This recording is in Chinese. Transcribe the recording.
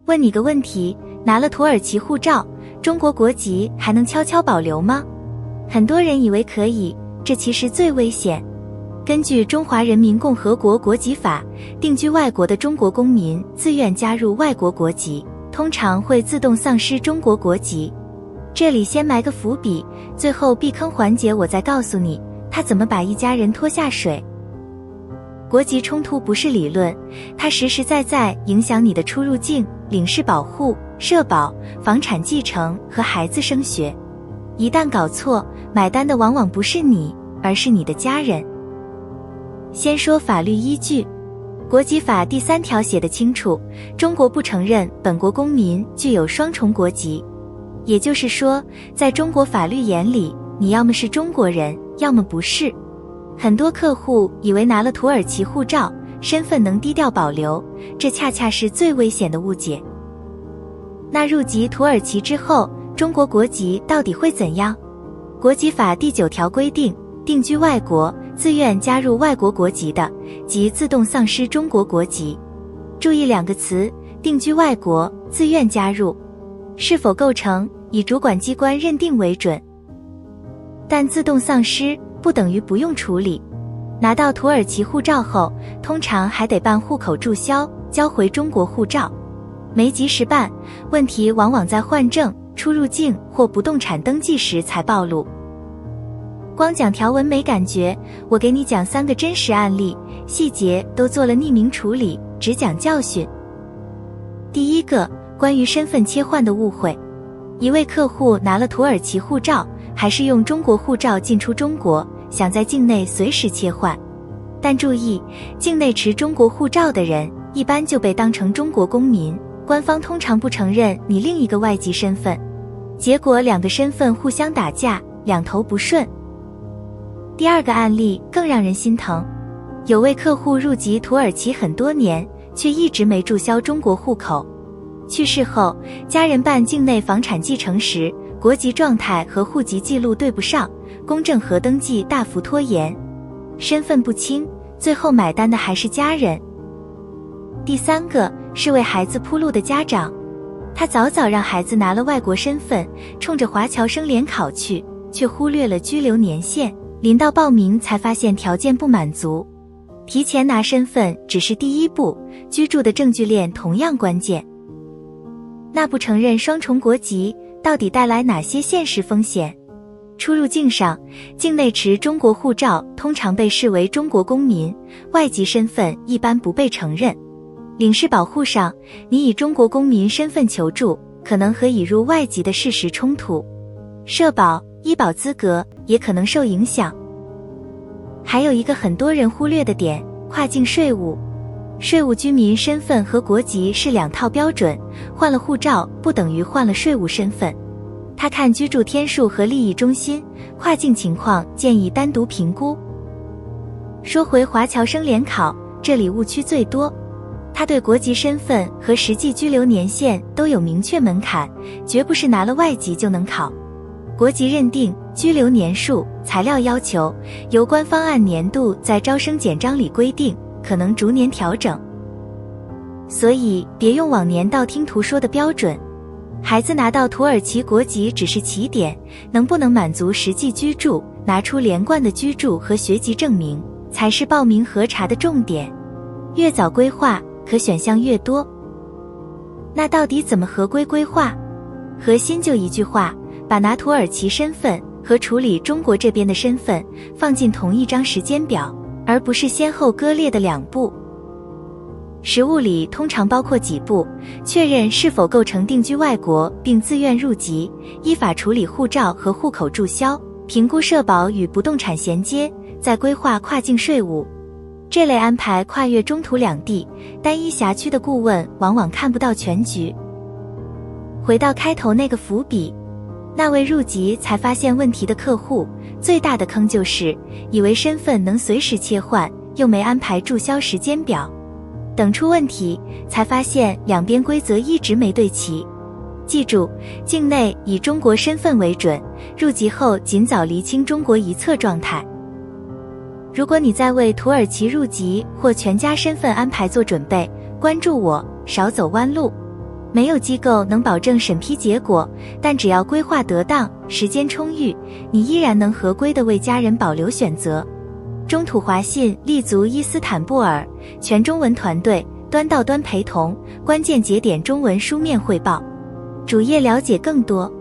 问你个问题，拿了土耳其护照，中国国籍还能悄悄保留吗？很多人以为可以，这其实最危险。根据《中华人民共和国国籍法》，定居外国的中国公民自愿加入外国国籍，通常会自动丧失中国国籍。这里先埋个伏笔，最后避坑环节我再告诉你，他怎么把一家人拖下水。国籍冲突不是理论，它实实在在影响你的出入境、领事保护、社保、房产继承和孩子升学。一旦搞错，买单的往往不是你，而是你的家人。先说法律依据，国籍法第3条写得清楚，中国不承认本国公民具有双重国籍。也就是说，在中国法律眼里，你要么是中国人，要么不是。很多客户以为拿了土耳其护照，身份能低调保留，这恰恰是最危险的误解。那入籍土耳其之后，中国国籍到底会怎样？国籍法第9条规定，定居外国，自愿加入外国国籍的，即自动丧失中国国籍。注意2个词，定居外国，自愿加入，是否构成，以主管机关认定为准。但自动丧失不等于不用处理。拿到土耳其护照后，通常还得办户口注销，交回中国护照。没及时办，问题往往在换证、出入境或不动产登记时才暴露。光讲条文没感觉，我给你讲3个真实案例，细节都做了匿名处理，只讲教训。第一个，关于身份切换的误会。一位客户拿了土耳其护照，还是用中国护照进出中国，想在境内随时切换。但注意，境内持中国护照的人一般就被当成中国公民，官方通常不承认你另一个外籍身份，结果2个身份互相打架，两头不顺。第2个案例更让人心疼，有位客户入籍土耳其很多年，却一直没注销中国户口。去世后，家人办境内房产继承时，国籍状态和户籍记录对不上，公证和登记大幅拖延，身份不清，最后买单的还是家人。第3个是为孩子铺路的家长，他早早让孩子拿了外国身份，冲着华侨生联考去，却忽略了居留年限，临到报名才发现条件不满足。提前拿身份只是第一步，居住的证据链同样关键。那不承认双重国籍到底带来哪些现实风险？出入境上，境内持中国护照通常被视为中国公民，外籍身份一般不被承认。领事保护上，你以中国公民身份求助，可能和已入外籍的事实冲突。社保、医保资格也可能受影响。还有一个很多人忽略的点，跨境税务。税务居民身份和国籍是2套标准，换了护照不等于换了税务身份。他看居住天数和利益中心，跨境情况建议单独评估。说回华侨生联考，这里误区最多。他对国籍身份和实际居留年限都有明确门槛，绝不是拿了外籍就能考。国籍认定、居留年数、材料要求，由官方按年度在招生简章里规定，可能逐年调整。所以别用往年道听途说的标准。孩子拿到土耳其国籍只是起点，能不能满足实际居住，拿出连贯的居住和学籍证明，才是报名核查的重点。越早规划，可选项越多。那到底怎么合规规划？核心就一句话，把拿土耳其身份和处理中国这边的身份放进同一张时间表，而不是先后割裂的2步。实务里通常包括几步：确认是否构成定居外国并自愿入籍，依法处理护照和户口注销，评估社保与不动产衔接，再规划跨境税务。这类安排跨越中土2地，单一辖区的顾问往往看不到全局。回到开头那个伏笔，那位入籍才发现问题的客户，最大的坑就是以为身份能随时切换，又没安排注销时间表。等出问题，才发现2边规则一直没对齐。记住，境内以中国身份为准，入籍后尽早厘清中国一册状态。如果你在为土耳其入籍或全家身份安排做准备，关注我，少走弯路。没有机构能保证审批结果，但只要规划得当，时间充裕，你依然能合规地为家人保留选择。中土华信立足伊斯坦布尔，全中文团队，端到端陪同，关键节点中文书面汇报。主页了解更多。